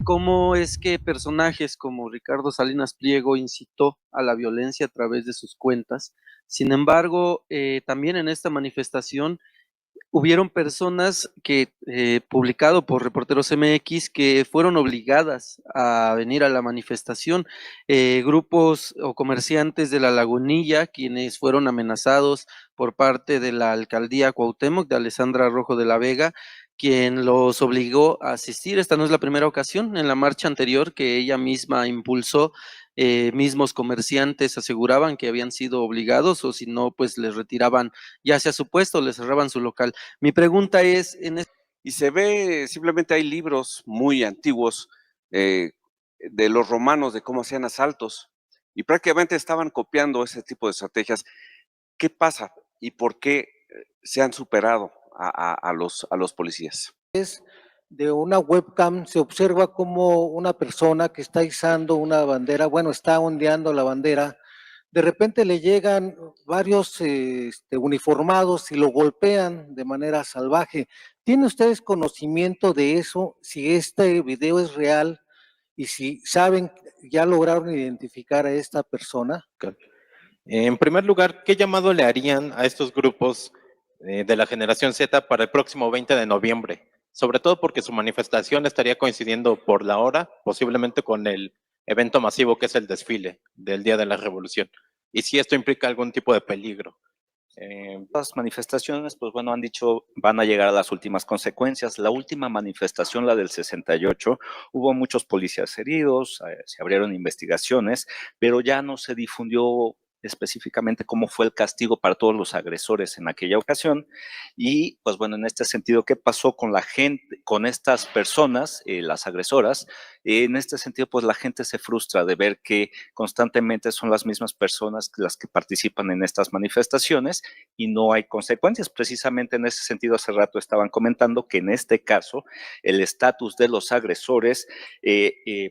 cómo es que personajes como Ricardo Salinas Pliego incitó a la violencia a través de sus cuentas. Sin embargo, también en esta manifestación hubieron personas que, publicado por Reporteros MX, que fueron obligadas a venir a la manifestación, grupos o comerciantes de La Lagunilla, quienes fueron amenazados por parte de la alcaldía Cuauhtémoc, de Alessandra Rojo de la Vega, quien los obligó a asistir. Esta no es la primera ocasión. En la marcha anterior que ella misma impulsó, mismos comerciantes aseguraban que habían sido obligados, o si no, pues les retiraban ya sea su puesto, les cerraban su local. Mi pregunta es, y se ve, simplemente hay libros muy antiguos de los romanos, de cómo hacían asaltos, y prácticamente estaban copiando ese tipo de estrategias. ¿Qué pasa y por qué se han superado a los policías? De una webcam se observa como una persona que está izando una bandera, bueno, está ondeando la bandera. De repente le llegan varios uniformados y lo golpean de manera salvaje. ¿Tienen ustedes conocimiento de eso? Si este video es real y si saben, ya lograron identificar a esta persona. En primer lugar, ¿qué llamado le harían a estos grupos de la generación Z para el próximo 20 de noviembre? Sobre todo porque su manifestación estaría coincidiendo por la hora, posiblemente con el evento masivo que es el desfile del Día de la Revolución. Y si esto implica algún tipo de peligro. Las manifestaciones, pues bueno, han dicho van a llegar a las últimas consecuencias. La última manifestación, la del 68, hubo muchos policías heridos, se abrieron investigaciones, pero ya no se difundió específicamente cómo fue el castigo para todos los agresores en aquella ocasión. Y pues bueno, en este sentido, ¿qué pasó con la gente, con estas personas, las agresoras? En este sentido, pues la gente se frustra de ver que constantemente son las mismas personas las que participan en estas manifestaciones y no hay consecuencias. Precisamente en ese sentido, hace rato estaban comentando que en este caso el estatus de los agresores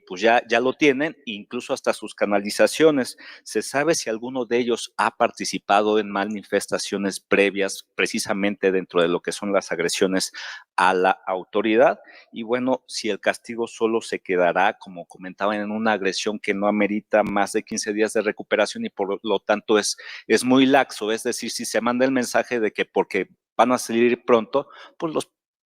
pues ya lo tienen, incluso hasta sus canalizaciones. Se sabe si alguno de ellos ha participado en manifestaciones previas, precisamente dentro de lo que son las agresiones a la autoridad. Y bueno, si el castigo solo se quedará, como comentaban, en una agresión que no amerita más de 15 días de recuperación y por lo tanto es muy laxo. Es decir, si se manda el mensaje de que porque van a salir pronto, pues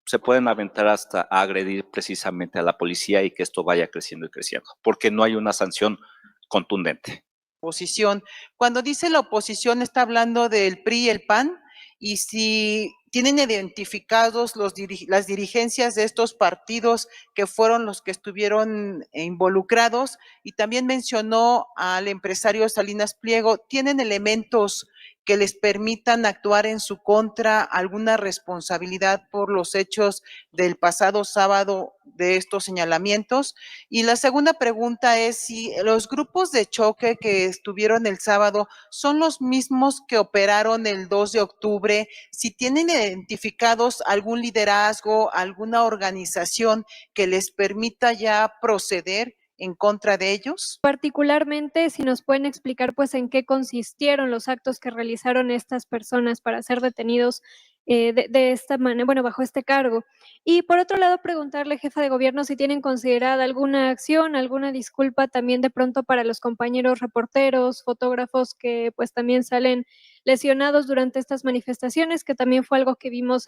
se pueden aventar hasta a agredir precisamente a la policía y que esto vaya creciendo y creciendo, porque no hay una sanción contundente. Oposición. Cuando dice la oposición está hablando del PRI y el PAN, y si tienen identificados las dirigencias de estos partidos que fueron los que estuvieron involucrados, y también mencionó al empresario Salinas Pliego, ¿tienen elementos que les permitan actuar en su contra, alguna responsabilidad por los hechos del pasado sábado de estos señalamientos? Y la segunda pregunta es si los grupos de choque que estuvieron el sábado son los mismos que operaron el 2 de octubre, si tienen identificados algún liderazgo, alguna organización que les permita ya proceder en contra de ellos. Particularmente, si nos pueden explicar pues en qué consistieron los actos que realizaron estas personas para ser detenidos de esta manera, bueno, bajo este cargo. Y por otro lado, preguntarle, jefa de gobierno, si tienen considerada alguna acción, alguna disculpa también de pronto para los compañeros reporteros, fotógrafos que pues también salen lesionados durante estas manifestaciones, que también fue algo que vimos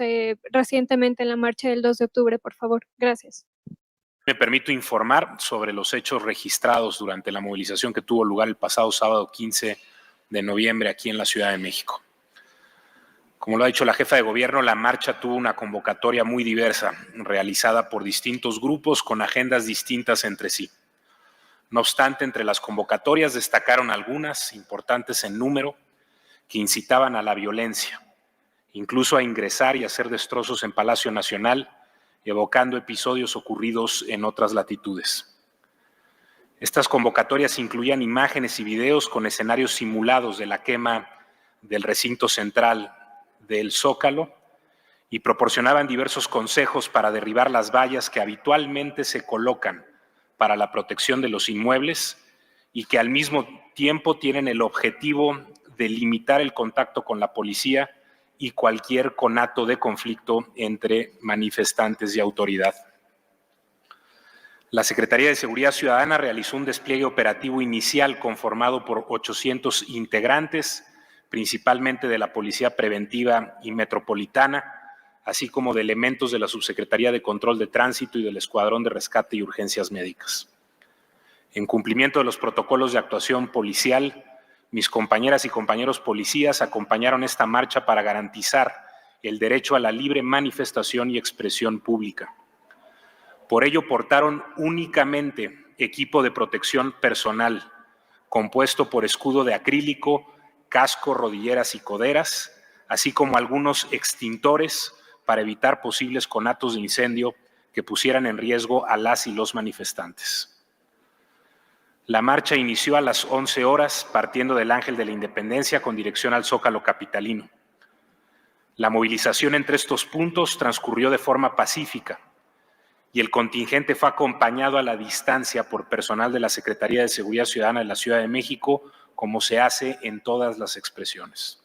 recientemente en la marcha del 2 de octubre, por favor. Gracias. Me permito informar sobre los hechos registrados durante la movilización que tuvo lugar el pasado sábado 15 de noviembre aquí en la Ciudad de México. Como lo ha dicho la jefa de gobierno, la marcha tuvo una convocatoria muy diversa, realizada por distintos grupos con agendas distintas entre sí. No obstante, entre las convocatorias destacaron algunas, importantes en número, que incitaban a la violencia, incluso a ingresar y hacer destrozos en Palacio Nacional, evocando episodios ocurridos en otras latitudes. Estas convocatorias incluían imágenes y videos con escenarios simulados de la quema del recinto central del Zócalo y proporcionaban diversos consejos para derribar las vallas que habitualmente se colocan para la protección de los inmuebles y que al mismo tiempo tienen el objetivo de limitar el contacto con la policía y cualquier conato de conflicto entre manifestantes y autoridad. La Secretaría de Seguridad Ciudadana realizó un despliegue operativo inicial conformado por 800 integrantes, principalmente de la Policía Preventiva y Metropolitana, así como de elementos de la Subsecretaría de Control de Tránsito y del Escuadrón de Rescate y Urgencias Médicas. En cumplimiento de los protocolos de actuación policial, mis compañeras y compañeros policías acompañaron esta marcha para garantizar el derecho a la libre manifestación y expresión pública. Por ello, portaron únicamente equipo de protección personal, compuesto por escudo de acrílico, casco, rodilleras y coderas, así como algunos extintores para evitar posibles conatos de incendio que pusieran en riesgo a las y los manifestantes. La marcha inició a las 11 horas partiendo del Ángel de la Independencia con dirección al Zócalo capitalino. La movilización entre estos puntos transcurrió de forma pacífica y el contingente fue acompañado a la distancia por personal de la Secretaría de Seguridad Ciudadana de la Ciudad de México, como se hace en todas las expresiones.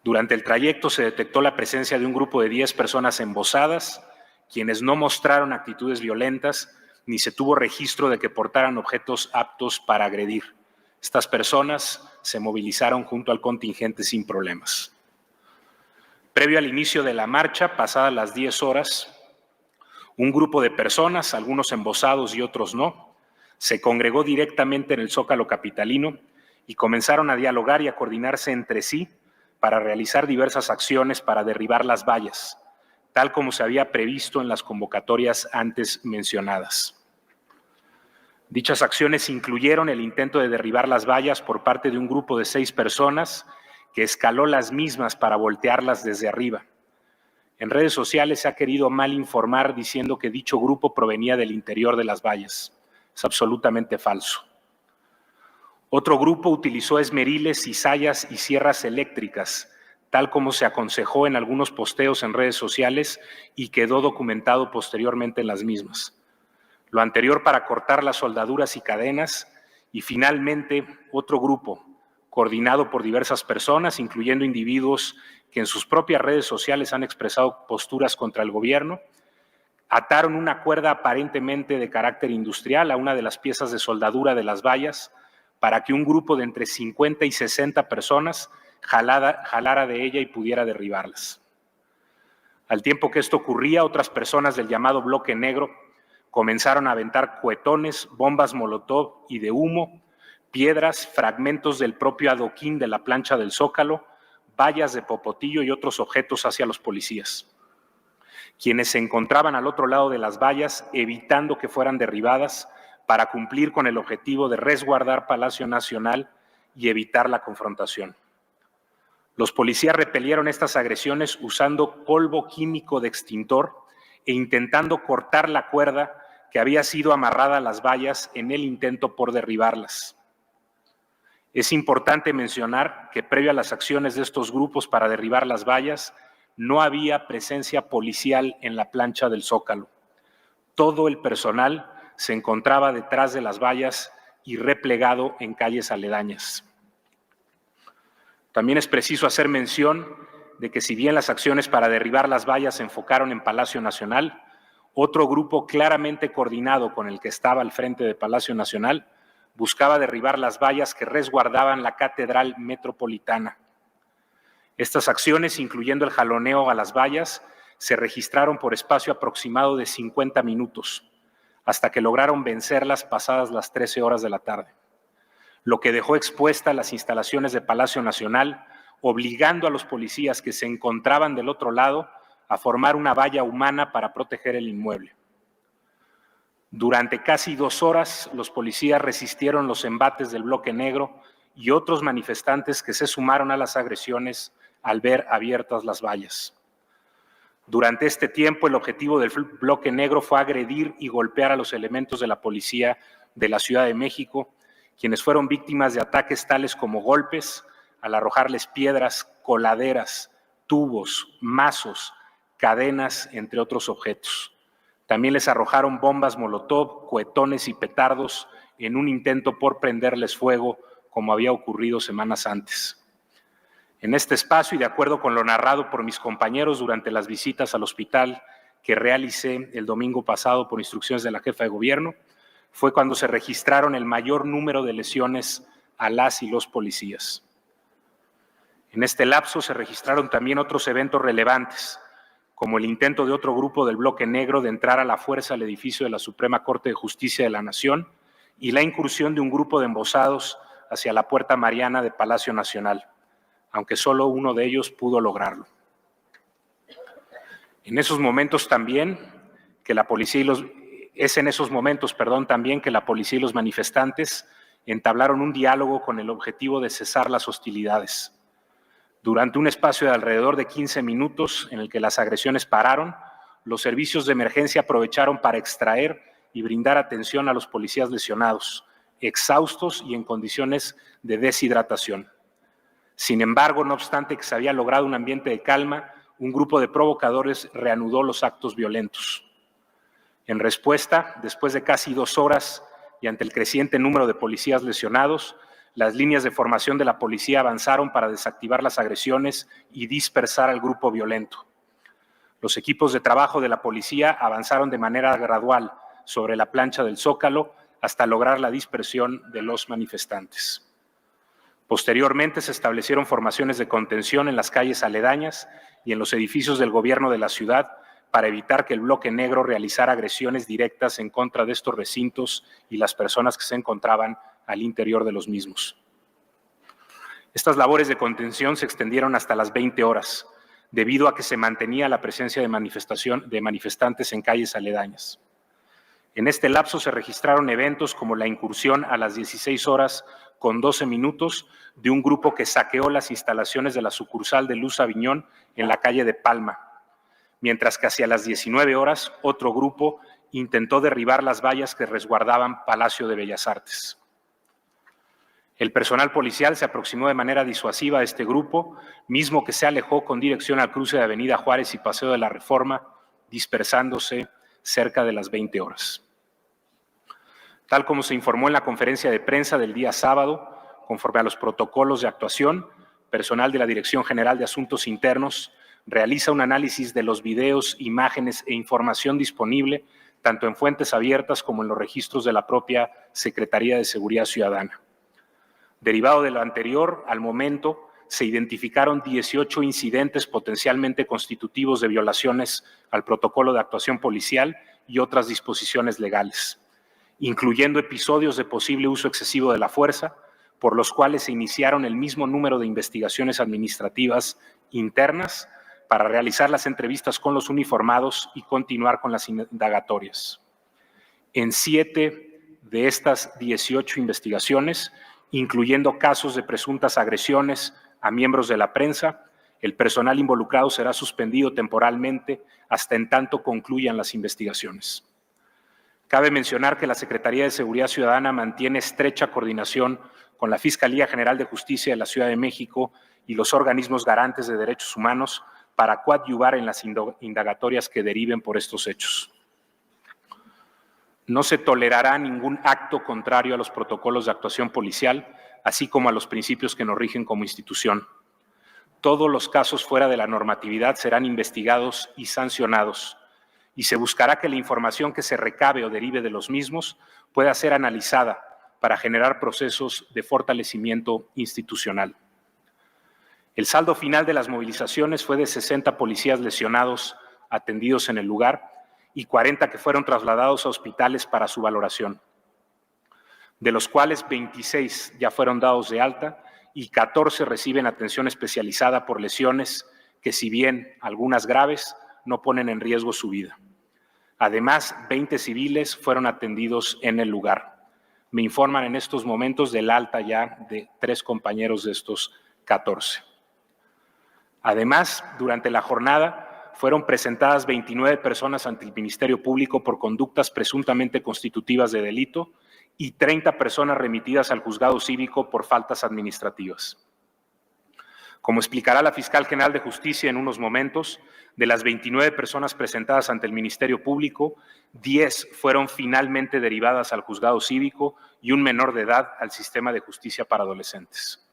Durante el trayecto se detectó la presencia de un grupo de 10 personas embosadas, quienes no mostraron actitudes violentas, ni se tuvo registro de que portaran objetos aptos para agredir. Estas personas se movilizaron junto al contingente sin problemas. Previo al inicio de la marcha, pasadas las 10 horas, un grupo de personas, algunos embosados y otros no, se congregó directamente en el Zócalo capitalino y comenzaron a dialogar y a coordinarse entre sí para realizar diversas acciones para derribar las vallas, tal como se había previsto en las convocatorias antes mencionadas. Dichas acciones incluyeron el intento de derribar las vallas por parte de un grupo de 6 personas que escaló las mismas para voltearlas desde arriba. En redes sociales se ha querido mal informar diciendo que dicho grupo provenía del interior de las vallas. Es absolutamente falso. Otro grupo utilizó esmeriles, cizallas y sierras eléctricas, tal como se aconsejó en algunos posteos en redes sociales y quedó documentado posteriormente en las mismas. Lo anterior para cortar las soldaduras y cadenas, y finalmente otro grupo, coordinado por diversas personas, incluyendo individuos que en sus propias redes sociales han expresado posturas contra el gobierno, ataron una cuerda aparentemente de carácter industrial a una de las piezas de soldadura de las vallas para que un grupo de entre 50 y 60 personas jalara de ella y pudiera derribarlas. Al tiempo que esto ocurría, otras personas del llamado bloque negro comenzaron a aventar cohetones, bombas molotov y de humo, piedras, fragmentos del propio adoquín de la plancha del Zócalo, vallas de popotillo y otros objetos hacia los policías, quienes se encontraban al otro lado de las vallas evitando que fueran derribadas para cumplir con el objetivo de resguardar Palacio Nacional y evitar la confrontación. Los policías repelieron estas agresiones usando polvo químico de extintor e intentando cortar la cuerda que había sido amarrada a las vallas en el intento por derribarlas. Es importante mencionar que previo a las acciones de estos grupos para derribar las vallas, no había presencia policial en la plancha del Zócalo. Todo el personal se encontraba detrás de las vallas y replegado en calles aledañas. También es preciso hacer mención de que si bien las acciones para derribar las vallas se enfocaron en Palacio Nacional, otro grupo claramente coordinado con el que estaba al frente de Palacio Nacional buscaba derribar las vallas que resguardaban la Catedral Metropolitana. Estas acciones, incluyendo el jaloneo a las vallas, se registraron por espacio aproximado de 50 minutos, hasta que lograron vencerlas pasadas las 13 horas de la tarde, lo que dejó expuestas las instalaciones de Palacio Nacional, obligando a los policías que se encontraban del otro lado a formar una valla humana para proteger el inmueble. Durante casi 2 horas, los policías resistieron los embates del bloque negro y otros manifestantes que se sumaron a las agresiones al ver abiertas las vallas. Durante este tiempo, el objetivo del bloque negro fue agredir y golpear a los elementos de la policía de la Ciudad de México, quienes fueron víctimas de ataques tales como golpes, al arrojarles piedras, coladeras, tubos, mazos, cadenas, entre otros objetos. También les arrojaron bombas molotov, cohetones y petardos en un intento por prenderles fuego, como había ocurrido semanas antes. En este espacio, y de acuerdo con lo narrado por mis compañeros durante las visitas al hospital que realicé el domingo pasado por instrucciones de la jefa de gobierno, fue cuando se registraron el mayor número de lesiones a las y los policías. En este lapso se registraron también otros eventos relevantes, como el intento de otro grupo del Bloque Negro de entrar a la fuerza al edificio de la Suprema Corte de Justicia de la Nación y la incursión de un grupo de embosados hacia la Puerta Mariana de Palacio Nacional, aunque solo uno de ellos pudo lograrlo. En esos momentos también que la policía y los manifestantes entablaron un diálogo con el objetivo de cesar las hostilidades. Durante un espacio de alrededor de 15 minutos en el que las agresiones pararon, los servicios de emergencia aprovecharon para extraer y brindar atención a los policías lesionados, exhaustos y en condiciones de deshidratación. Sin embargo, no obstante que se había logrado un ambiente de calma, un grupo de provocadores reanudó los actos violentos. En respuesta, después de casi 2 horas y ante el creciente número de policías lesionados, las líneas de formación de la policía avanzaron para desactivar las agresiones y dispersar al grupo violento. Los equipos de trabajo de la policía avanzaron de manera gradual sobre la plancha del Zócalo hasta lograr la dispersión de los manifestantes. Posteriormente se establecieron formaciones de contención en las calles aledañas y en los edificios del gobierno de la ciudad para evitar que el Bloque Negro realizara agresiones directas en contra de estos recintos y las personas que se encontraban al interior de los mismos. Estas labores de contención se extendieron hasta las 20 horas, debido a que se mantenía la presencia de manifestantes en calles aledañas. En este lapso se registraron eventos como la incursión a las 16 horas con 12 minutos de un grupo que saqueó las instalaciones de la sucursal de Luz Aviñón en la calle de Palma, mientras que hacia las 19 horas otro grupo intentó derribar las vallas que resguardaban Palacio de Bellas Artes. El personal policial se aproximó de manera disuasiva a este grupo, mismo que se alejó con dirección al cruce de Avenida Juárez y Paseo de la Reforma, dispersándose cerca de las 20 horas. Tal como se informó en la conferencia de prensa del día sábado, conforme a los protocolos de actuación, personal de la Dirección General de Asuntos Internos realiza un análisis de los videos, imágenes e información disponible tanto en fuentes abiertas como en los registros de la propia Secretaría de Seguridad Ciudadana. Derivado de lo anterior, al momento se identificaron 18 incidentes potencialmente constitutivos de violaciones al protocolo de actuación policial y otras disposiciones legales, incluyendo episodios de posible uso excesivo de la fuerza, por los cuales se iniciaron el mismo número de investigaciones administrativas internas para realizar las entrevistas con los uniformados y continuar con las indagatorias. En 7 de estas 18 investigaciones, incluyendo casos de presuntas agresiones a miembros de la prensa, el personal involucrado será suspendido temporalmente hasta en tanto concluyan las investigaciones. Cabe mencionar que la Secretaría de Seguridad Ciudadana mantiene estrecha coordinación con la Fiscalía General de Justicia de la Ciudad de México y los organismos garantes de derechos humanos para coadyuvar en las indagatorias que deriven por estos hechos. No se tolerará ningún acto contrario a los protocolos de actuación policial, así como a los principios que nos rigen como institución. Todos los casos fuera de la normatividad serán investigados y sancionados, y se buscará que la información que se recabe o derive de los mismos pueda ser analizada para generar procesos de fortalecimiento institucional. El saldo final de las movilizaciones fue de 60 policías lesionados atendidos en el lugar y 40 que fueron trasladados a hospitales para su valoración, de los cuales 26 ya fueron dados de alta y 14 reciben atención especializada por lesiones que, si bien algunas graves, no ponen en riesgo su vida. Además, 20 civiles fueron atendidos en el lugar. Me informan en estos momentos del alta ya de 3 compañeros de estos 14. Además, durante la jornada, fueron presentadas 29 personas ante el Ministerio Público por conductas presuntamente constitutivas de delito y 30 personas remitidas al juzgado cívico por faltas administrativas. Como explicará la Fiscal General de Justicia en unos momentos, de las 29 personas presentadas ante el Ministerio Público, 10 fueron finalmente derivadas al juzgado cívico y un menor de edad al sistema de justicia para adolescentes.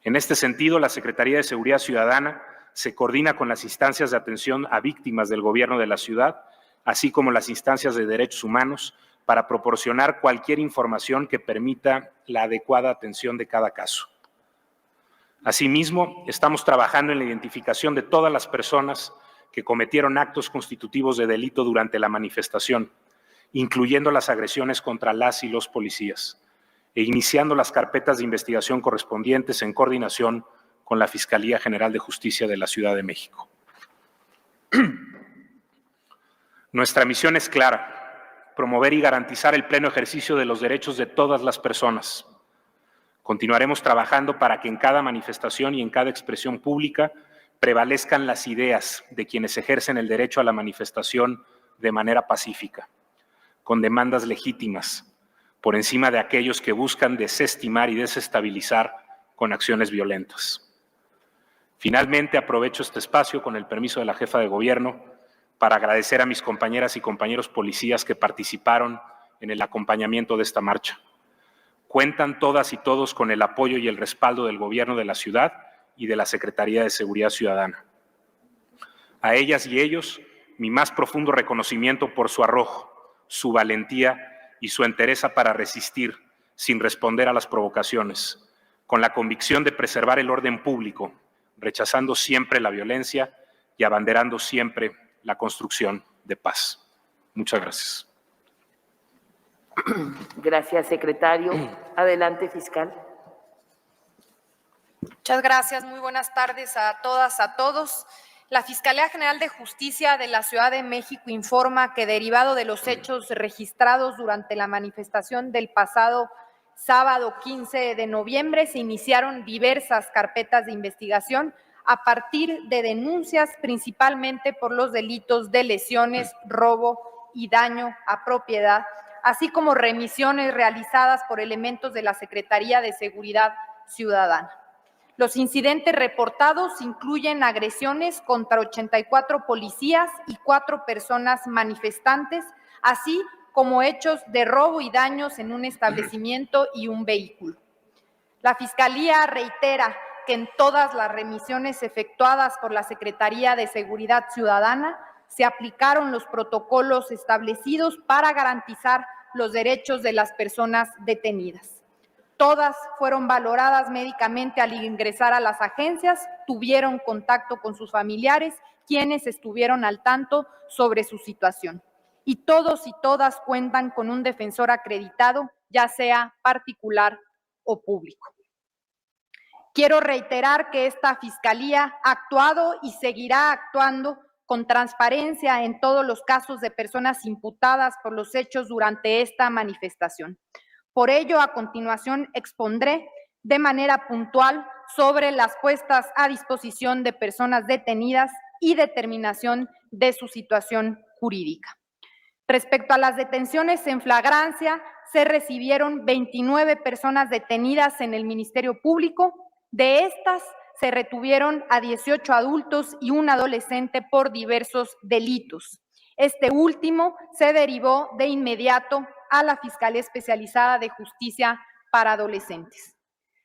En este sentido, la Secretaría de Seguridad Ciudadana se coordina con las instancias de atención a víctimas del gobierno de la ciudad, así como las instancias de derechos humanos, para proporcionar cualquier información que permita la adecuada atención de cada caso. Asimismo, estamos trabajando en la identificación de todas las personas que cometieron actos constitutivos de delito durante la manifestación, incluyendo las agresiones contra las y los policías, e iniciando las carpetas de investigación correspondientes en coordinación con la Fiscalía General de Justicia de la Ciudad de México. Nuestra misión es clara: promover y garantizar el pleno ejercicio de los derechos de todas las personas. Continuaremos trabajando para que en cada manifestación y en cada expresión pública prevalezcan las ideas de quienes ejercen el derecho a la manifestación de manera pacífica, con demandas legítimas, por encima de aquellos que buscan desestimar y desestabilizar con acciones violentas. Finalmente, aprovecho este espacio, con el permiso de la jefa de gobierno, para agradecer a mis compañeras y compañeros policías que participaron en el acompañamiento de esta marcha. Cuentan todas y todos con el apoyo y el respaldo del gobierno de la ciudad y de la Secretaría de Seguridad Ciudadana. A ellas y ellos, mi más profundo reconocimiento por su arrojo, su valentía y su entereza para resistir sin responder a las provocaciones, con la convicción de preservar el orden público, rechazando siempre la violencia y abanderando siempre la construcción de paz. Muchas gracias. Gracias, secretario. Adelante, fiscal. Muchas gracias. Muy buenas tardes a todas, a todos. La Fiscalía General de Justicia de la Ciudad de México informa que, derivado de los hechos registrados durante la manifestación del pasado sábado 15 de noviembre, se iniciaron diversas carpetas de investigación a partir de denuncias principalmente por los delitos de lesiones, robo y daño a propiedad, así como remisiones realizadas por elementos de la Secretaría de Seguridad Ciudadana. Los incidentes reportados incluyen agresiones contra 84 policías y 4 personas manifestantes, así como hechos de robo y daños en un establecimiento y un vehículo. La Fiscalía reitera que en todas las remisiones efectuadas por la Secretaría de Seguridad Ciudadana se aplicaron los protocolos establecidos para garantizar los derechos de las personas detenidas. Todas fueron valoradas médicamente al ingresar a las agencias, tuvieron contacto con sus familiares, quienes estuvieron al tanto sobre su situación. Y todos y todas cuentan con un defensor acreditado, ya sea particular o público. Quiero reiterar que esta Fiscalía ha actuado y seguirá actuando con transparencia en todos los casos de personas imputadas por los hechos durante esta manifestación. Por ello, a continuación expondré de manera puntual sobre las puestas a disposición de personas detenidas y determinación de su situación jurídica. Respecto a las detenciones en flagrancia, se recibieron 29 personas detenidas en el Ministerio Público. De estas, se retuvieron a 18 adultos y un adolescente por diversos delitos. Este último se derivó de inmediato a la Fiscalía Especializada de Justicia para Adolescentes.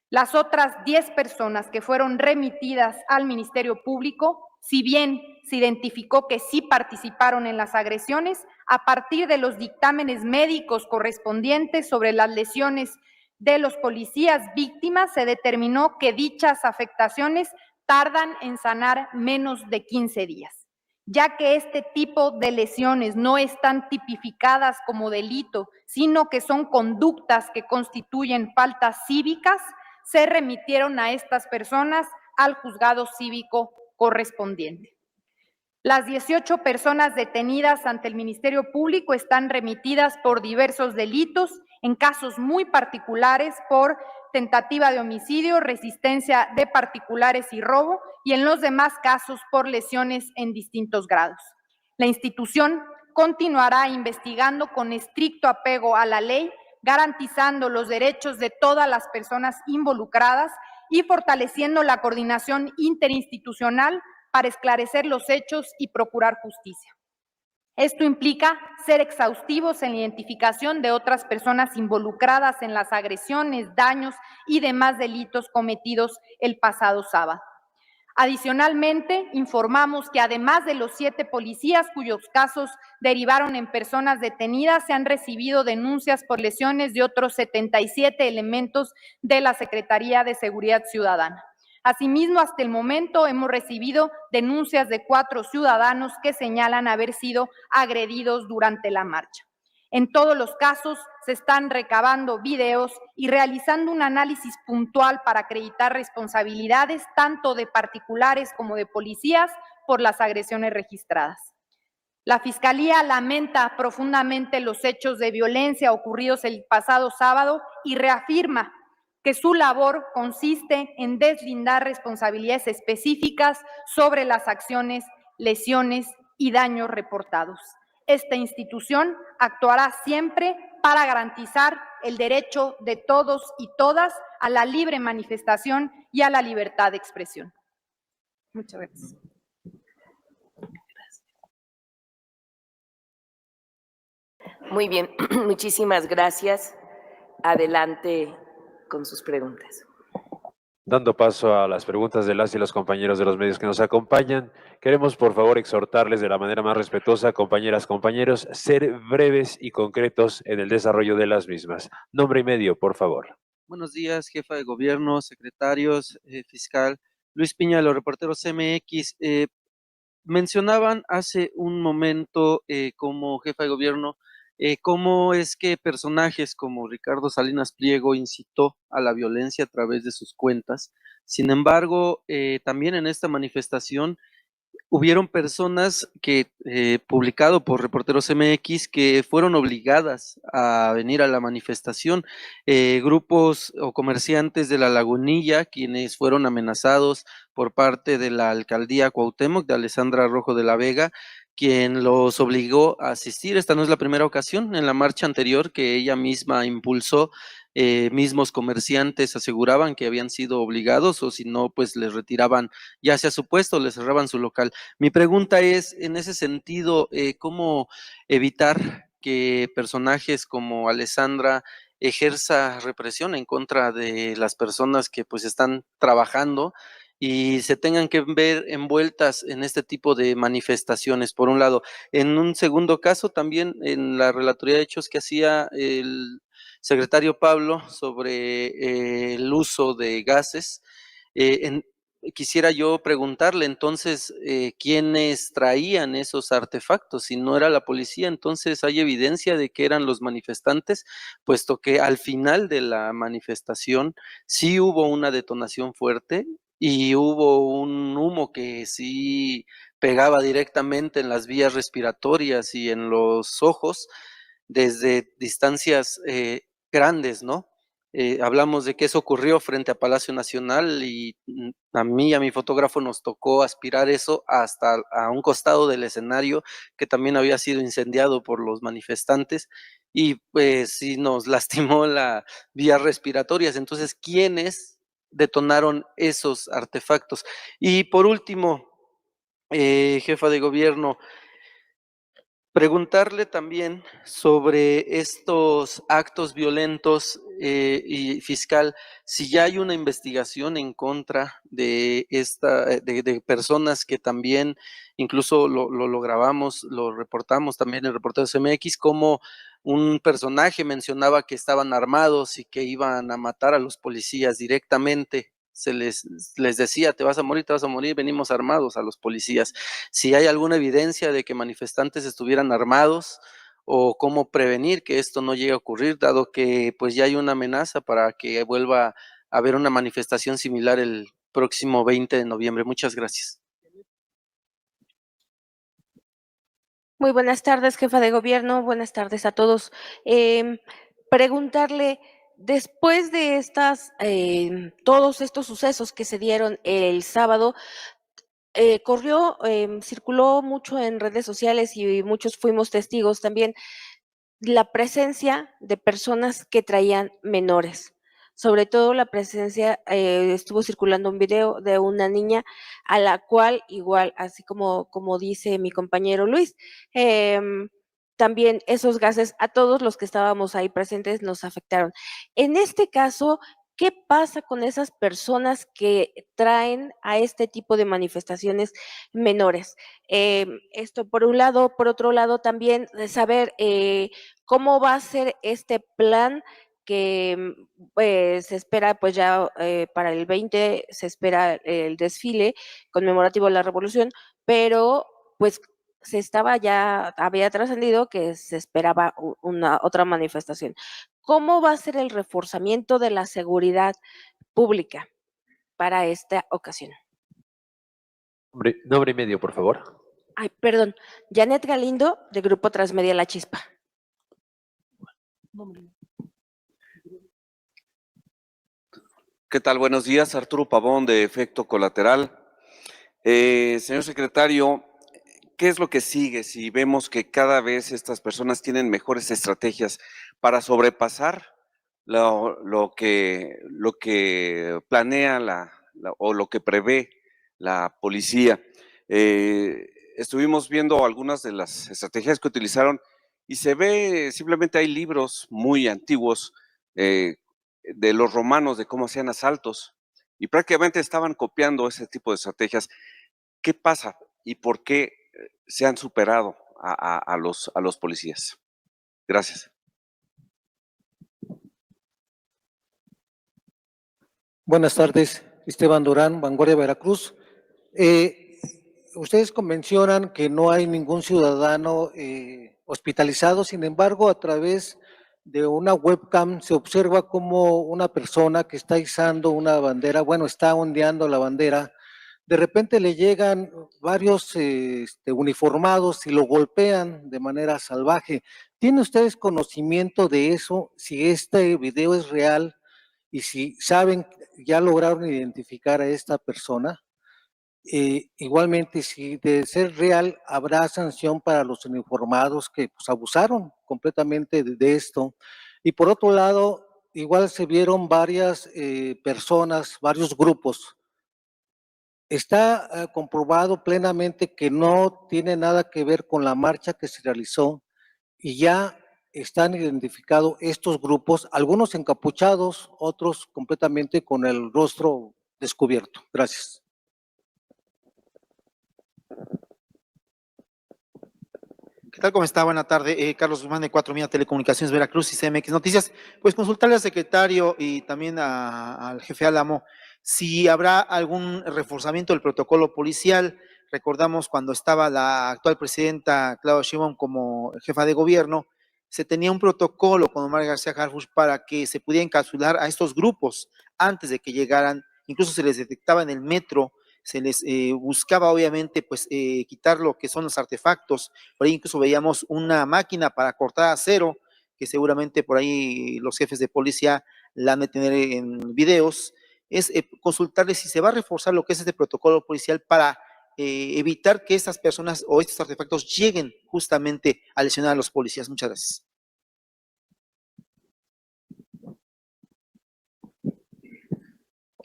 Las otras 10 personas que fueron remitidas al Ministerio Público, si bien se identificó que sí participaron en las agresiones, a partir de los dictámenes médicos correspondientes sobre las lesiones de los policías víctimas, se determinó que dichas afectaciones tardan en sanar menos de 15 días. Ya que este tipo de lesiones no están tipificadas como delito, sino que son conductas que constituyen faltas cívicas, se remitieron a estas personas al juzgado cívico correspondiente. Las 18 personas detenidas ante el Ministerio Público están remitidas por diversos delitos, en casos muy particulares por tentativa de homicidio, resistencia de particulares y robo, y en los demás casos por lesiones en distintos grados. La institución continuará investigando con estricto apego a la ley, garantizando los derechos de todas las personas involucradas y fortaleciendo la coordinación interinstitucional para esclarecer los hechos y procurar justicia. Esto implica ser exhaustivos en la identificación de otras personas involucradas en las agresiones, daños y demás delitos cometidos el pasado sábado. Adicionalmente, informamos que además de los 7 policías cuyos casos derivaron en personas detenidas, se han recibido denuncias por lesiones de otros 77 elementos de la Secretaría de Seguridad Ciudadana. Asimismo, hasta el momento hemos recibido denuncias de 4 ciudadanos que señalan haber sido agredidos durante la marcha. En todos los casos se están recabando videos y realizando un análisis puntual para acreditar responsabilidades tanto de particulares como de policías por las agresiones registradas. La Fiscalía lamenta profundamente los hechos de violencia ocurridos el pasado sábado y reafirma que su labor consiste en deslindar responsabilidades específicas sobre las acciones, lesiones y daños reportados. Esta institución actuará siempre para garantizar el derecho de todos y todas a la libre manifestación y a la libertad de expresión. Muchas gracias. Muy bien, muchísimas gracias. Adelante con sus preguntas. Dando paso a las preguntas de las y los compañeros de los medios que nos acompañan, queremos por favor exhortarles de la manera más respetuosa, compañeras, compañeros, ser breves y concretos en el desarrollo de las mismas. Nombre y medio, por favor. Buenos días, jefa de gobierno, secretarios, fiscal. Luis Piña, de los reporteros CMX. Mencionaban hace un momento como jefa de gobierno cómo es que personajes como Ricardo Salinas Pliego incitó a la violencia a través de sus cuentas. Sin embargo, también en esta manifestación hubieron personas que, publicado por Reporteros MX, que fueron obligadas a venir a la manifestación, grupos o comerciantes de La Lagunilla, quienes fueron amenazados por parte de la alcaldía Cuauhtémoc, de Alessandra Rojo de la Vega, quien los obligó a asistir. Esta no es la primera ocasión. En la marcha anterior que ella misma impulsó, mismos comerciantes aseguraban que habían sido obligados, o si no, pues les retiraban ya sea su puesto, les cerraban su local. Mi pregunta es, en ese sentido, ¿cómo evitar que personajes como Alessandra ejerza represión en contra de las personas que pues están trabajando y se tengan que ver envueltas en este tipo de manifestaciones, por un lado? En un segundo caso, también en la relatoría de hechos que hacía el secretario Pablo sobre el uso de gases, quisiera yo preguntarle entonces, ¿quiénes traían esos artefactos? Si no era la policía, entonces hay evidencia de que eran los manifestantes, puesto que al final de la manifestación sí hubo una detonación fuerte y hubo un humo que sí pegaba directamente en las vías respiratorias y en los ojos desde distancias grandes, ¿no? Hablamos de que eso ocurrió frente a Palacio Nacional y a mí y a mi fotógrafo nos tocó aspirar eso hasta a un costado del escenario que también había sido incendiado por los manifestantes y pues sí nos lastimó las vías respiratorias. Entonces, ¿quiénes detonaron esos artefactos? Y por último, jefa de gobierno, preguntarle también sobre estos actos violentos y fiscal, si ya hay una investigación en contra de de personas que también, incluso lo grabamos, lo reportamos también en Reporteros MX, como un personaje mencionaba que estaban armados y que iban a matar a los policías directamente. Les decía, te vas a morir, venimos armados a los policías. Si hay alguna evidencia de que manifestantes estuvieran armados o cómo prevenir que esto no llegue a ocurrir, dado que pues ya hay una amenaza para que vuelva a haber una manifestación similar el próximo 20 de noviembre. Muchas gracias. Muy buenas tardes, jefa de gobierno. Buenas tardes a todos. Preguntarle, después de todos estos sucesos que se dieron el sábado, circuló mucho en redes sociales y muchos fuimos testigos también la presencia de personas que traían menores. Sobre todo la presencia, estuvo circulando un video de una niña a la cual igual, así como dice mi compañero Luis, también esos gases a todos los que estábamos ahí presentes nos afectaron. En este caso, ¿Qué pasa con esas personas que traen a este tipo de manifestaciones menores? Esto por un lado, por otro lado también saber cómo va a ser este plan que pues, se espera, pues ya para el 20 se espera el desfile conmemorativo de la Revolución, pero pues había trascendido que se esperaba una otra manifestación. ¿Cómo va a ser el reforzamiento de la seguridad pública para esta ocasión? Nombre y medio, por favor. Ay, perdón, Janet Galindo, de Grupo Transmedia La Chispa. ¿Qué tal? Buenos días, Arturo Pavón de Efecto Colateral. Señor secretario, ¿qué es lo que sigue si vemos que cada vez estas personas tienen mejores estrategias para sobrepasar lo que planea o lo que prevé la policía? Estuvimos viendo algunas de las estrategias que utilizaron y se ve, simplemente hay libros muy antiguos de los romanos de cómo hacían asaltos y prácticamente estaban copiando ese tipo de estrategias. ¿Qué pasa y por qué se han superado a los policías? Gracias. Buenas tardes, Esteban Durán, Vanguardia Veracruz. Ustedes mencionan que no hay ningún ciudadano hospitalizado, sin embargo, a través de una webcam se observa como una persona que está izando una bandera, bueno, está ondeando la bandera, de repente le llegan varios uniformados y lo golpean de manera salvaje. ¿Tienen ustedes conocimiento de eso? Si este video es real y si saben, ya lograron identificar a esta persona. Igualmente, si de ser real, habrá sanción para los uniformados que pues, abusaron completamente de esto. Y por otro lado, igual se vieron varias personas, varios grupos. Está comprobado plenamente que no tiene nada que ver con la marcha que se realizó y ya están identificados estos grupos, algunos encapuchados, otros completamente con el rostro descubierto. Gracias. ¿Qué tal? ¿Cómo está? Buena tarde. Carlos Guzmán de 4 Telecomunicaciones Veracruz y CMX Noticias. Pues consultarle al secretario y también al jefe Álamo si habrá algún reforzamiento del protocolo policial. Recordamos cuando estaba la actual presidenta Claudia Sheinbaum como jefa de gobierno, se tenía un protocolo con Omar García Harfuch para que se pudiera encapsular a estos grupos antes de que llegaran, incluso se les detectaba en el metro, se les buscaba obviamente pues quitar lo que son los artefactos. Por ahí incluso veíamos una máquina para cortar acero, que seguramente por ahí los jefes de policía la han de tener en videos. Es consultarles si se va a reforzar lo que es este protocolo policial para evitar que estas personas o estos artefactos lleguen justamente a lesionar a los policías. Muchas gracias.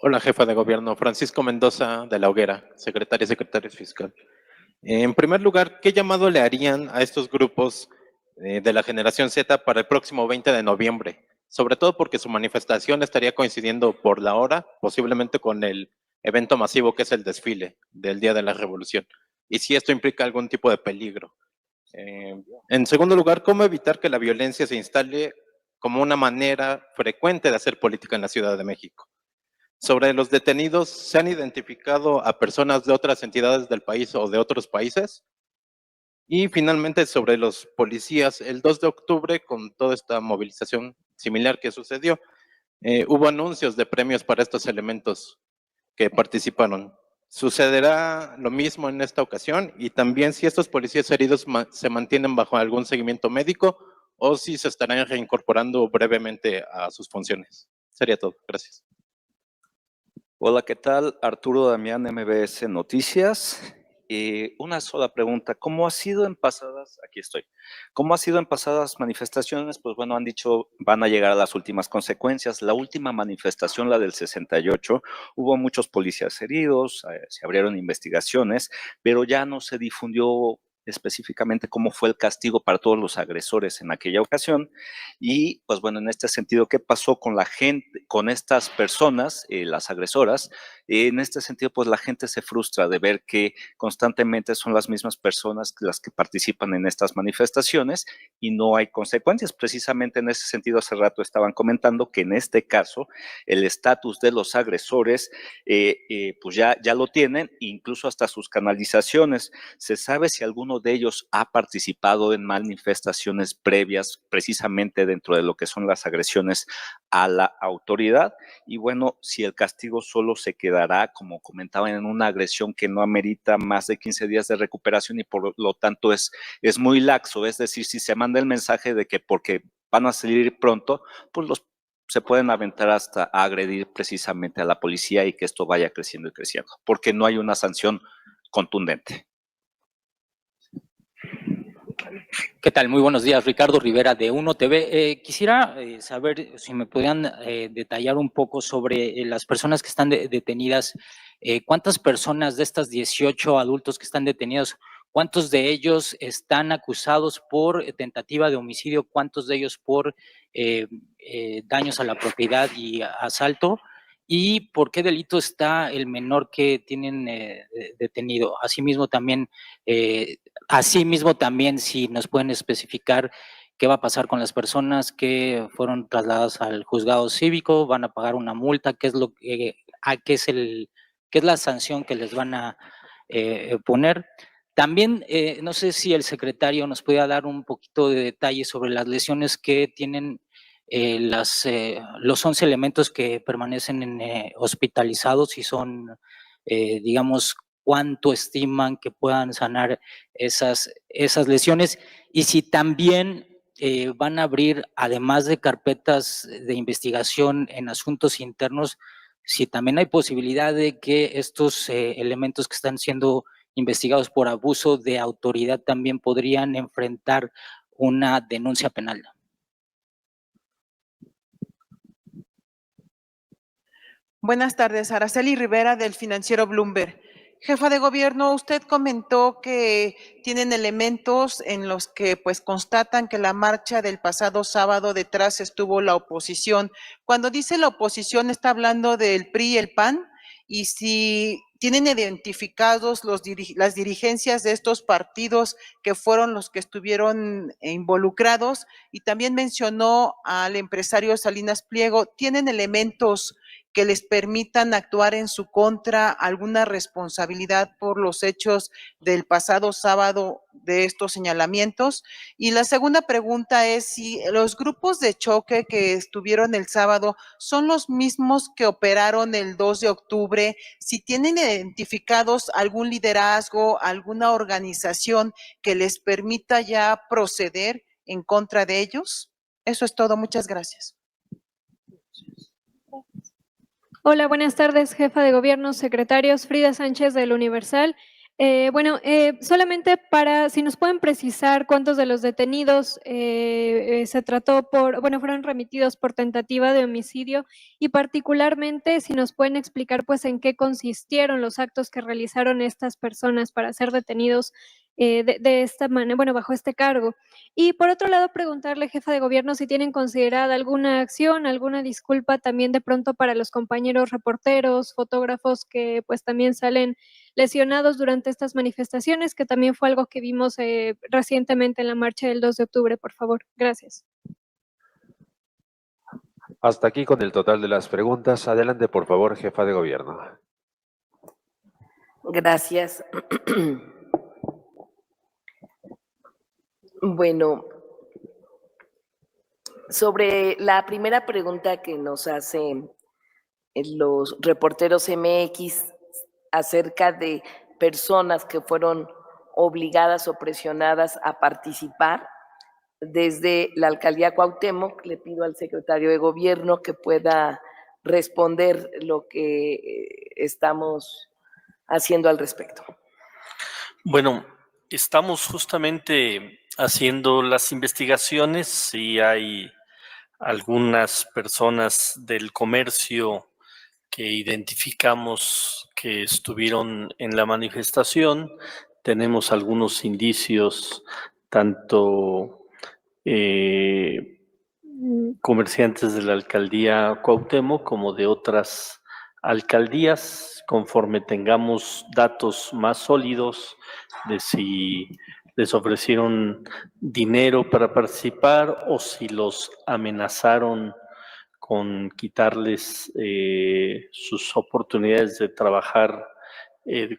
Hola, jefa de gobierno. Francisco Mendoza de la Hoguera, secretario fiscal. En primer lugar, ¿qué llamado le harían a estos grupos de la generación Z para el próximo 20 de noviembre? Sobre todo porque su manifestación estaría coincidiendo por la hora, posiblemente con el evento masivo que es el desfile del Día de la Revolución. Y si esto implica algún tipo de peligro. En segundo lugar, ¿cómo evitar que la violencia se instale como una manera frecuente de hacer política en la Ciudad de México? Sobre los detenidos, ¿se han identificado a personas de otras entidades del país o de otros países? Y finalmente, sobre los policías, el 2 de octubre, con toda esta movilización similar que sucedió, hubo anuncios de premios para estos elementos que participaron. ¿Sucederá lo mismo en esta ocasión? Y también si estos policías heridos se mantienen bajo algún seguimiento médico o si se estarán reincorporando brevemente a sus funciones. Sería todo. Gracias. Hola, ¿qué tal? Arturo Damián, MBS Noticias. Una sola pregunta, ¿cómo ha sido en pasadas, aquí estoy, cómo ha sido en pasadas manifestaciones? Pues bueno, han dicho, van a llegar a las últimas consecuencias. La última manifestación, la del 68, hubo muchos policías heridos, se abrieron investigaciones, pero ya no se difundió específicamente cómo fue el castigo para todos los agresores en aquella ocasión. Y pues bueno, en este sentido, ¿qué pasó con la gente, con estas personas, las agresoras? En este sentido, pues la gente se frustra de ver que constantemente son las mismas personas las que participan en estas manifestaciones y no hay consecuencias. Precisamente en ese sentido, hace rato estaban comentando que en este caso el estatus de los agresores pues ya lo tienen, incluso hasta sus canalizaciones. ¿Se sabe si alguno de ellos ha participado en manifestaciones previas precisamente dentro de lo que son las agresiones a la autoridad? Y bueno, si el castigo solo se quedará, como comentaban, en una agresión que no amerita más de 15 días de recuperación y por lo tanto es muy laxo, es decir, si se manda el mensaje de que porque van a salir pronto, pues se pueden aventar hasta a agredir precisamente a la policía y que esto vaya creciendo y creciendo, porque no hay una sanción contundente. ¿Qué tal? Muy buenos días, Ricardo Rivera de Uno TV. Quisiera saber si me podrían detallar un poco sobre las personas que están detenidas. ¿Cuántas personas de estas 18 adultos que están detenidos, cuántos de ellos están acusados por tentativa de homicidio, cuántos de ellos por daños a la propiedad y asalto? ¿Y por qué delito está el menor que tienen detenido? Asimismo también, si nos pueden especificar qué va a pasar con las personas que fueron trasladadas al juzgado cívico, van a pagar una multa, qué es la sanción que les van a poner. También, no sé si el secretario nos pueda dar un poquito de detalles sobre las lesiones que tienen los 11 elementos que permanecen hospitalizados y son, digamos, cuánto estiman que puedan sanar esas lesiones y si también van a abrir, además de carpetas de investigación en asuntos internos, si también hay posibilidad de que estos elementos que están siendo investigados por abuso de autoridad también podrían enfrentar una denuncia penal. Buenas tardes, Araceli Rivera del financiero Bloomberg. Jefa de gobierno, usted comentó que tienen elementos en los que pues constatan que la marcha del pasado sábado detrás estuvo la oposición. Cuando dice la oposición, ¿está hablando del PRI y el PAN? Y si tienen identificados las dirigencias de estos partidos que fueron los que estuvieron involucrados, y también mencionó al empresario Salinas Pliego, ¿tienen elementos que les permitan actuar en su contra, alguna responsabilidad por los hechos del pasado sábado de estos señalamientos? Y la segunda pregunta es si los grupos de choque que estuvieron el sábado son los mismos que operaron el 2 de octubre, si tienen identificados algún liderazgo, alguna organización que les permita ya proceder en contra de ellos. Eso es todo, muchas gracias. Hola, buenas tardes, jefa de gobierno, secretarios, Frida Sánchez del Universal. Solamente si nos pueden precisar cuántos de los detenidos fueron remitidos por tentativa de homicidio y particularmente si nos pueden explicar pues en qué consistieron los actos que realizaron estas personas para ser detenidos de esta manera, bajo este cargo. Y por otro lado, preguntarle, jefa de gobierno, si tienen considerada alguna acción, alguna disculpa también de pronto para los compañeros reporteros, fotógrafos que pues también salen lesionados durante estas manifestaciones, que también fue algo que vimos recientemente en la marcha del 2 de octubre, por favor. Gracias. Hasta aquí con el total de las preguntas. Adelante, por favor, jefa de gobierno. Gracias. Bueno, sobre la primera pregunta que nos hacen los reporteros MX acerca de personas que fueron obligadas o presionadas a participar, desde la alcaldía Cuauhtémoc le pido al secretario de gobierno que pueda responder lo que estamos haciendo al respecto. Bueno, estamos justamente haciendo las investigaciones y hay algunas personas del comercio que identificamos que estuvieron en la manifestación. tenemos algunos indicios, tanto comerciantes de la alcaldía Cuauhtémoc como de otras alcaldías. Conforme tengamos datos más sólidos de si les ofrecieron dinero para participar o si los amenazaron con quitarles sus oportunidades de trabajar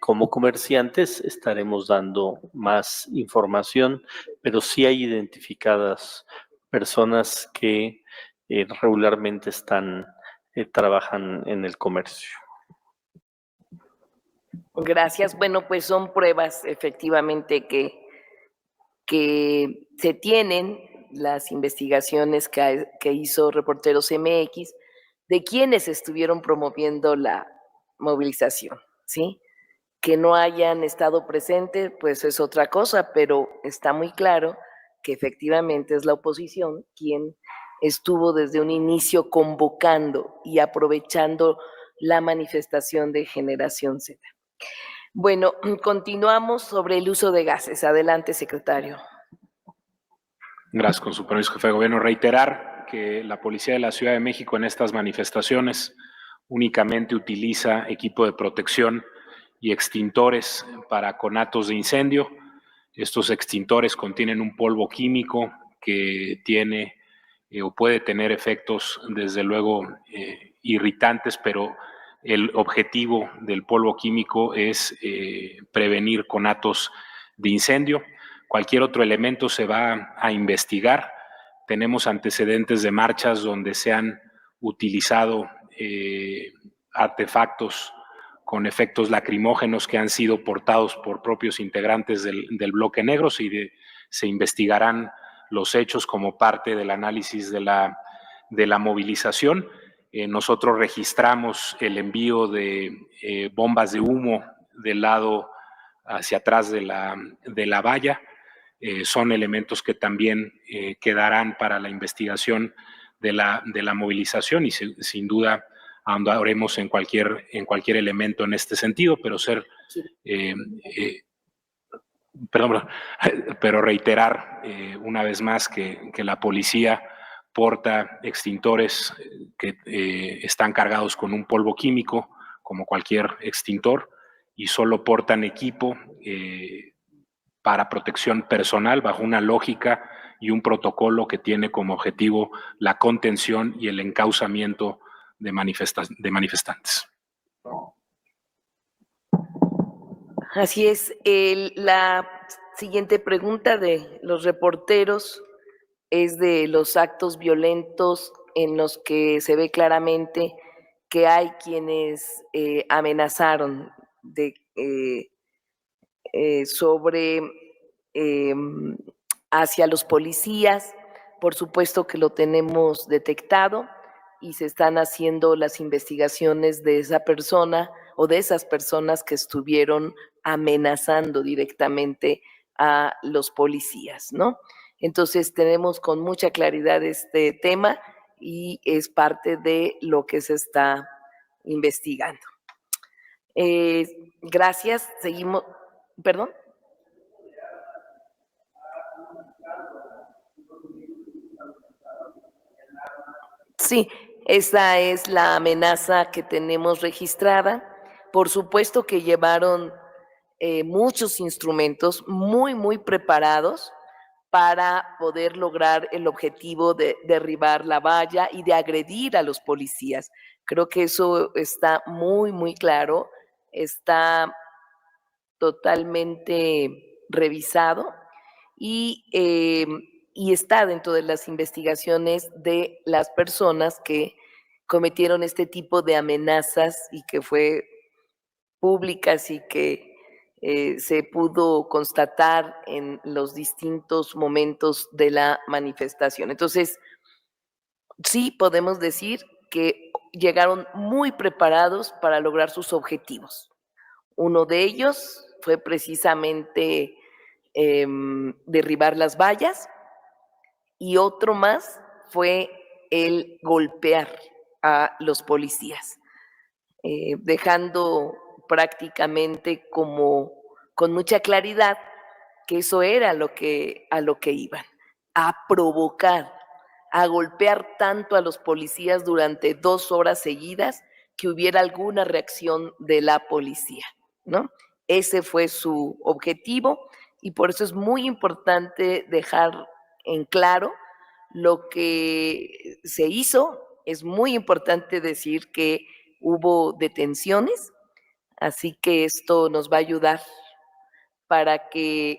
como comerciantes, estaremos dando más información, pero sí hay identificadas personas que regularmente trabajan en el comercio. Gracias. Bueno, pues son pruebas efectivamente que se tienen, las investigaciones que hizo Reporteros MX, de quienes estuvieron promoviendo la movilización, ¿sí? Que no hayan estado presentes, pues es otra cosa, pero está muy claro que efectivamente es la oposición quien estuvo desde un inicio convocando y aprovechando la manifestación de Generación Z. Bueno, continuamos sobre el uso de gases. Adelante, secretario. Gracias, con su permiso, jefe de gobierno. Reiterar que la Policía de la Ciudad de México en estas manifestaciones únicamente utiliza equipo de protección y extintores para conatos de incendio. Estos extintores contienen un polvo químico que tiene o puede tener efectos, desde luego, irritantes, pero el objetivo del polvo químico es prevenir conatos de incendio. Cualquier otro elemento se va a investigar. Tenemos antecedentes de marchas donde se han utilizado artefactos con efectos lacrimógenos que han sido portados por propios integrantes del bloque negro. Se investigarán los hechos como parte del análisis de la movilización. Nosotros registramos el envío de bombas de humo del lado hacia atrás de la valla. Son elementos que también quedarán para la investigación de la movilización y sin duda ahondaremos en cualquier elemento en este sentido, pero reiterar una vez más que la policía porta extintores que están cargados con un polvo químico, como cualquier extintor, y solo portan equipo para protección personal bajo una lógica y un protocolo que tiene como objetivo la contención y el encauzamiento de manifestantes. Así es. La siguiente pregunta de los reporteros es de los actos violentos en los que se ve claramente que hay quienes amenazaron hacia los policías. Por supuesto que lo tenemos detectado y se están haciendo las investigaciones de esa persona o de esas personas que estuvieron amenazando directamente a los policías, ¿no? Entonces tenemos con mucha claridad este tema y es parte de lo que se está investigando. Gracias. Seguimos. ¿Perdón? Sí, esa es la amenaza que tenemos registrada. Por supuesto que llevaron muchos instrumentos muy preparados para poder lograr el objetivo de derribar la valla y de agredir a los policías. Creo que eso está muy claro, está totalmente revisado y está dentro de las investigaciones de las personas que cometieron este tipo de amenazas y que fue públicas y que se pudo constatar en los distintos momentos de la manifestación. Entonces, sí podemos decir que llegaron muy preparados para lograr sus objetivos. Uno de ellos fue precisamente derribar las vallas y otro más fue el golpear a los policías, dejando prácticamente como con mucha claridad que eso era a lo que iban, a provocar, a golpear tanto a los policías durante 2 horas seguidas que hubiera alguna reacción de la policía, ¿no? Ese fue su objetivo y por eso es muy importante dejar en claro lo que se hizo. Es muy importante decir que hubo detenciones, así que esto nos va a ayudar para que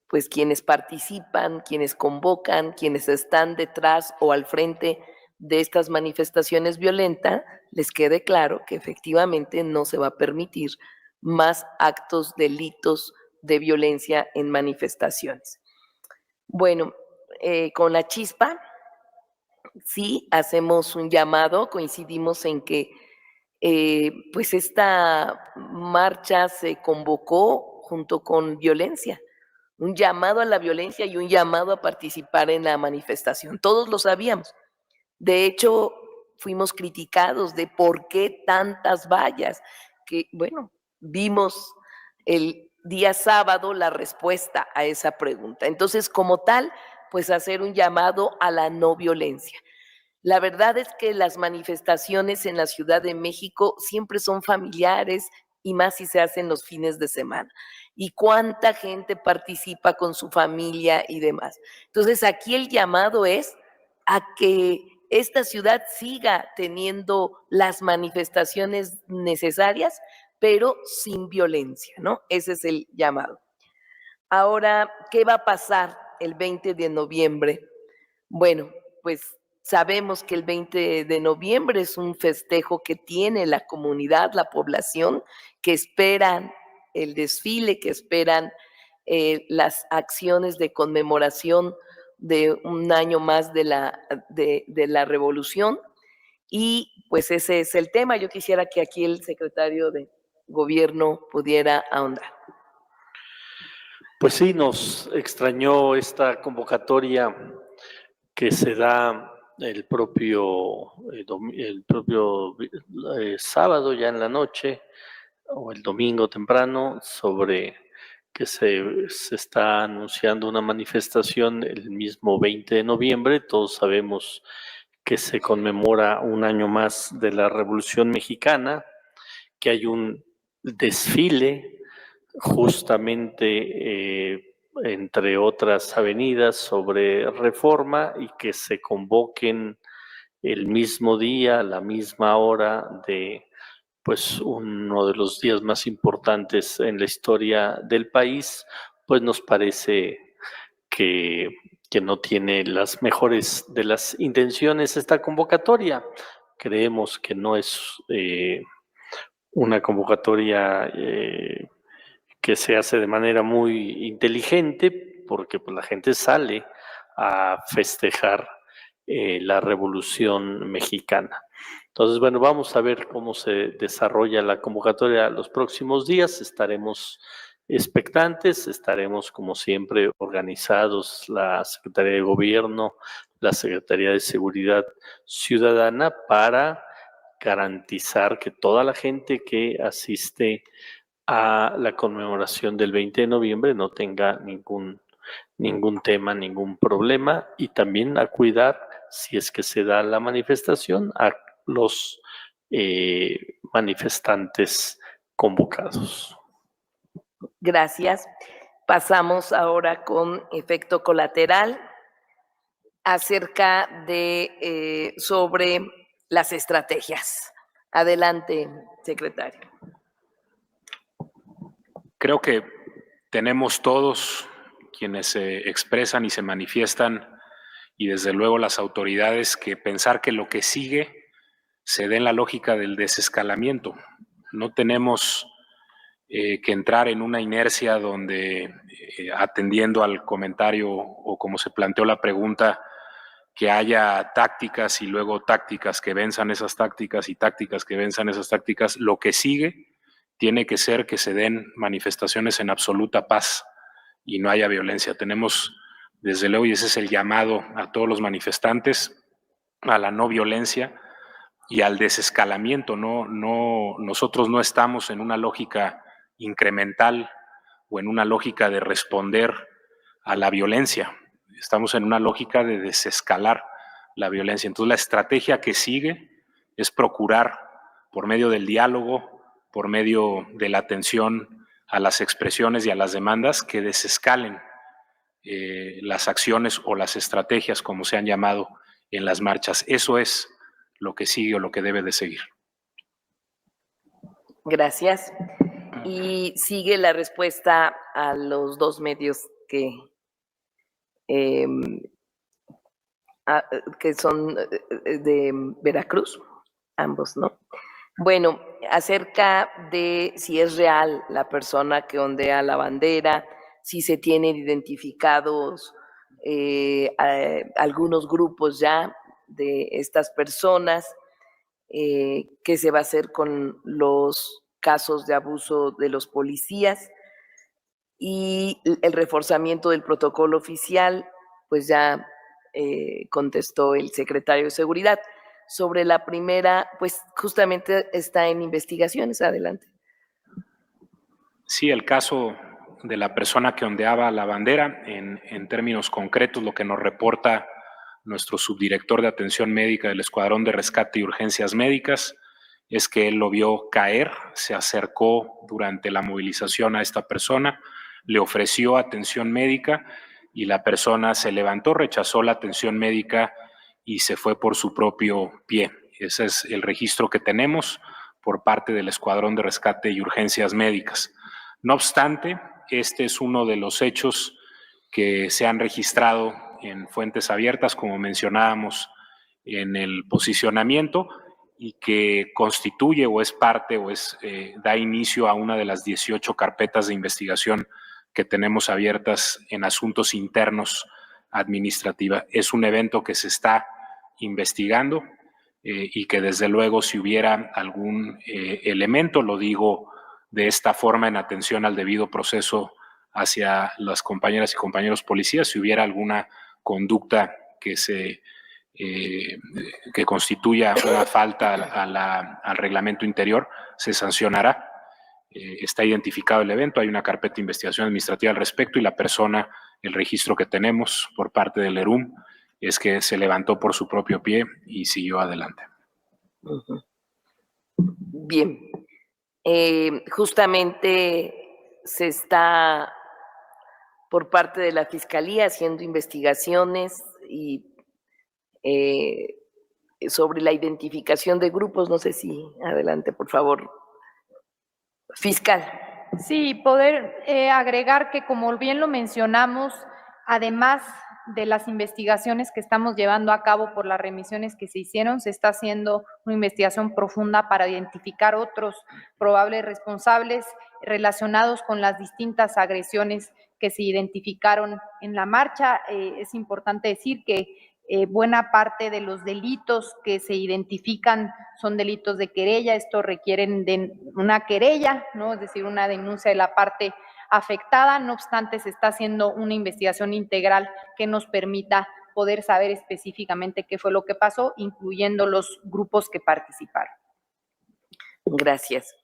pues quienes participan, quienes convocan, quienes están detrás o al frente de estas manifestaciones violentas, les quede claro que efectivamente no se va a permitir más actos, delitos de violencia en manifestaciones. Bueno, con la chispa, sí hacemos un llamado, coincidimos en que pues esta marcha se convocó junto con violencia, un llamado a la violencia y un llamado a participar en la manifestación. Todos lo sabíamos. De hecho, fuimos criticados de por qué tantas vallas, que bueno, vimos el día sábado la respuesta a esa pregunta. Entonces, como tal, pues hacer un llamado a la no violencia. La verdad es que las manifestaciones en la Ciudad de México siempre son familiares y más si se hacen los fines de semana. Y cuánta gente participa con su familia y demás. Entonces, aquí el llamado es a que esta ciudad siga teniendo las manifestaciones necesarias, pero sin violencia, ¿no? Ese es el llamado. Ahora, ¿qué va a pasar el 20 de noviembre? Bueno, pues sabemos que el 20 de noviembre es un festejo que tiene la comunidad, la población, que esperan el desfile, que esperan las acciones de conmemoración de un año más de la revolución. Y pues ese es el tema. Yo quisiera que aquí el secretario de Gobierno pudiera ahondar. Pues sí, nos extrañó esta convocatoria que se da el propio sábado ya en la noche o el domingo temprano sobre que se está anunciando una manifestación el mismo 20 de noviembre. Todos sabemos que se conmemora un año más de la Revolución Mexicana, que hay un desfile justamente entre otras avenidas sobre Reforma y que se convoquen el mismo día, la misma hora de pues uno de los días más importantes en la historia del país, pues nos parece que no tiene las mejores de las intenciones esta convocatoria. Creemos que no es una convocatoria que se hace de manera muy inteligente, porque pues, la gente sale a festejar la Revolución Mexicana. Entonces, bueno, vamos a ver cómo se desarrolla la convocatoria los próximos días. Estaremos expectantes, estaremos como siempre organizados, la Secretaría de Gobierno, la Secretaría de Seguridad Ciudadana, para garantizar que toda la gente que asiste a la conmemoración del 20 de noviembre no tenga ningún tema, ningún problema, y también a cuidar, si es que se da la manifestación, a los manifestantes convocados. Gracias. Pasamos ahora con efecto colateral acerca de sobre las estrategias. Adelante, secretario. Creo que tenemos todos quienes se expresan y se manifiestan, y desde luego las autoridades, que pensar que lo que sigue se dé en la lógica del desescalamiento. No tenemos que entrar en una inercia donde, atendiendo al comentario o como se planteó la pregunta, que haya tácticas y luego tácticas que venzan esas tácticas y tácticas que venzan esas tácticas. Lo que sigue tiene que ser que se den manifestaciones en absoluta paz y no haya violencia. Tenemos, desde luego, y ese es el llamado a todos los manifestantes, a la no violencia y al desescalamiento. Nosotros no estamos en una lógica incremental o en una lógica de responder a la violencia. Estamos en una lógica de desescalar la violencia. Entonces, la estrategia que sigue es procurar, por medio del diálogo, por medio de la atención a las expresiones y a las demandas, que desescalen las acciones o las estrategias, como se han llamado en las marchas. Eso es lo que sigue o lo que debe de seguir. Gracias. Y sigue la respuesta a los dos medios que son de Veracruz, ambos, ¿no? Bueno, acerca de si es real la persona que ondea la bandera, si se tienen identificados algunos grupos ya de estas personas, qué se va a hacer con los casos de abuso de los policías y el reforzamiento del protocolo oficial, pues ya contestó el secretario de Seguridad. Sobre la primera, pues justamente está en investigaciones. Adelante. Sí, el caso de la persona que ondeaba la bandera, en términos concretos, lo que nos reporta nuestro subdirector de atención médica del Escuadrón de Rescate y Urgencias Médicas, es que él lo vio caer, se acercó durante la movilización a esta persona, le ofreció atención médica y la persona se levantó, rechazó la atención médica y se fue por su propio pie. Ese es el registro que tenemos por parte del Escuadrón de Rescate y Urgencias Médicas. No obstante, este es uno de los hechos que se han registrado en fuentes abiertas, como mencionábamos en el posicionamiento, y que constituye o es parte o da inicio a una de las 18 carpetas de investigación que tenemos abiertas en asuntos internos administrativa. Es un evento que se está investigando y que desde luego si hubiera algún elemento, lo digo de esta forma en atención al debido proceso hacia las compañeras y compañeros policías, si hubiera alguna conducta que constituya una falta al reglamento interior, se sancionará. Está identificado el evento, hay una carpeta de investigación administrativa al respecto y la persona, el registro que tenemos por parte del ERUM es que se levantó por su propio pie y siguió adelante. Bien. Justamente se está por parte de la Fiscalía haciendo investigaciones y sobre la identificación de grupos. No sé si, adelante, por favor. Fiscal. Sí, poder agregar que, como bien lo mencionamos, además de las investigaciones que estamos llevando a cabo por las remisiones que se hicieron, se está haciendo una investigación profunda para identificar otros probables responsables relacionados con las distintas agresiones que se identificaron en la marcha. Es importante decir que buena parte de los delitos que se identifican son delitos de querella. Esto requieren de una querella, ¿no? Es decir, una denuncia de la parte afectada. No obstante, se está haciendo una investigación integral que nos permita poder saber específicamente qué fue lo que pasó, incluyendo los grupos que participaron. Gracias.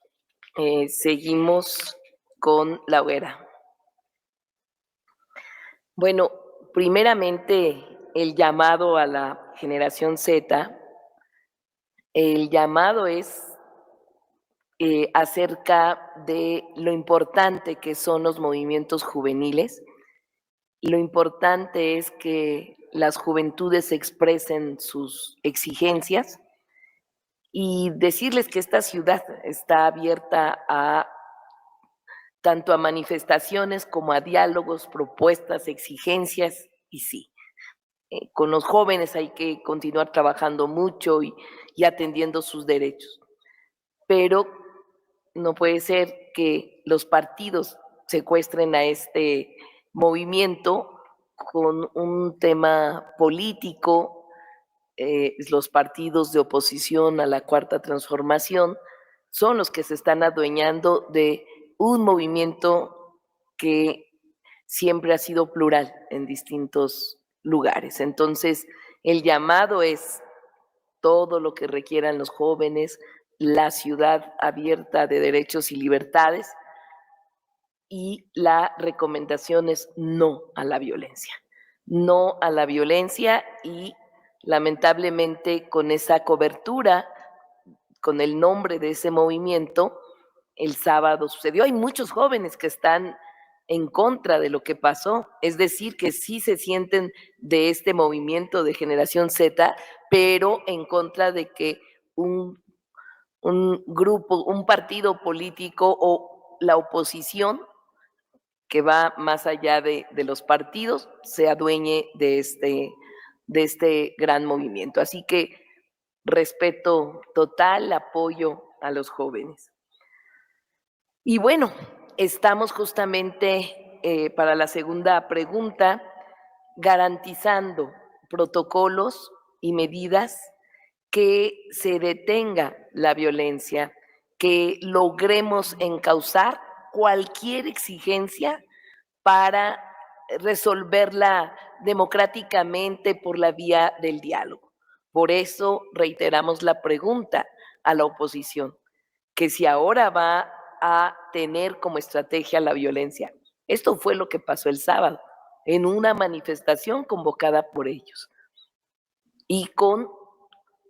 Seguimos con la hoguera. Bueno, primeramente, el llamado a la generación Z, el llamado es acerca de lo importante que son los movimientos juveniles. Lo importante es que las juventudes expresen sus exigencias y decirles que esta ciudad está abierta tanto a manifestaciones como a diálogos, propuestas, exigencias, y sí. Con los jóvenes hay que continuar trabajando mucho y atendiendo sus derechos. Pero no puede ser que los partidos secuestren a este movimiento con un tema político. Los partidos de oposición a la Cuarta Transformación son los que se están adueñando de un movimiento que siempre ha sido plural en distintos lugares. Entonces, el llamado es todo lo que requieran los jóvenes, la ciudad abierta de derechos y libertades, y la recomendación es no a la violencia. No a la violencia y lamentablemente con esa cobertura, con el nombre de ese movimiento, el sábado sucedió. Hay muchos jóvenes que están en contra de lo que pasó, es decir, que sí se sienten de este movimiento de Generación Z, pero en contra de que un grupo, un partido político o la oposición que va más allá de los partidos, se adueñe de este gran movimiento. Así que respeto total, apoyo a los jóvenes. Y bueno, estamos justamente para la segunda pregunta, garantizando protocolos y medidas que se detenga la violencia, que logremos encauzar cualquier exigencia para resolverla democráticamente por la vía del diálogo. Por eso reiteramos la pregunta a la oposición, que si ahora va a tener como estrategia la violencia. Esto fue lo que pasó el sábado, en una manifestación convocada por ellos y con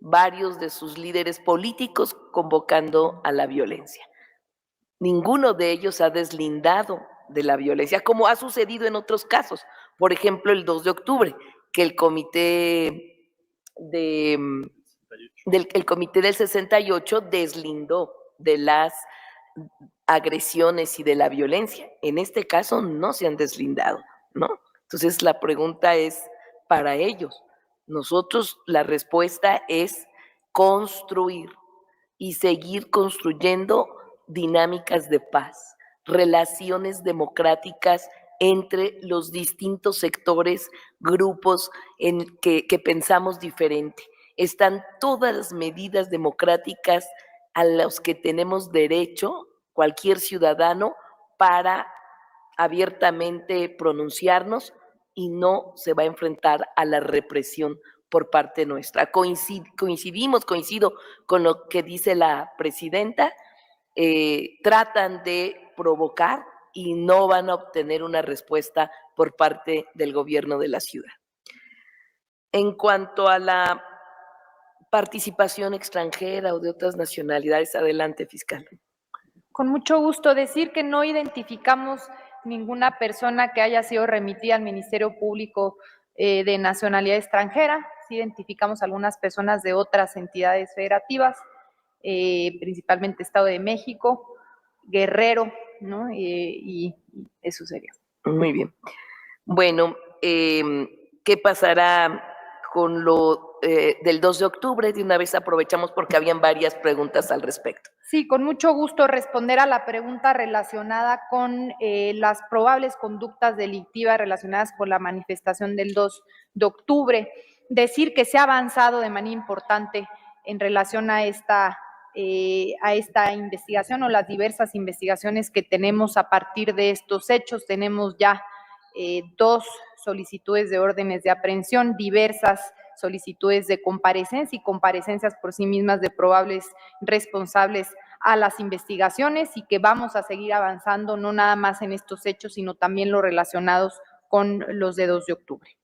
varios de sus líderes políticos convocando a la violencia. Ninguno de ellos ha deslindado de la violencia, como ha sucedido en otros casos. Por ejemplo, el 2 de octubre, que el comité del 68 deslindó de las agresiones y de la violencia. En este caso no se han deslindado, ¿no? Entonces la pregunta es para ellos. Nosotros la respuesta es construir y seguir construyendo dinámicas de paz, relaciones democráticas entre los distintos sectores, grupos en que pensamos diferente. Están todas las medidas democráticas a las que tenemos derecho, cualquier ciudadano, para abiertamente pronunciarnos y no se va a enfrentar a la represión por parte nuestra. Coincido con lo que dice la presidenta, tratan de provocar y no van a obtener una respuesta por parte del gobierno de la ciudad. En cuanto a la participación extranjera o de otras nacionalidades, adelante, fiscal. Con mucho gusto decir que no identificamos ninguna persona que haya sido remitida al Ministerio Público de nacionalidad extranjera. Sí identificamos algunas personas de otras entidades federativas, principalmente Estado de México, Guerrero, ¿no? Y eso sería. Muy bien. Bueno, ¿qué pasará con lo del 2 de octubre? De una vez aprovechamos porque habían varias preguntas al respecto. Sí, con mucho gusto responder a la pregunta relacionada con las probables conductas delictivas relacionadas con la manifestación del 2 de octubre. Decir que se ha avanzado de manera importante en relación a esta investigación o las diversas investigaciones que tenemos a partir de estos hechos. Tenemos ya 2 solicitudes de órdenes de aprehensión, diversas solicitudes de comparecencia y comparecencias por sí mismas de probables responsables a las investigaciones, y que vamos a seguir avanzando no nada más en estos hechos, sino también los relacionados con los de 2 de octubre.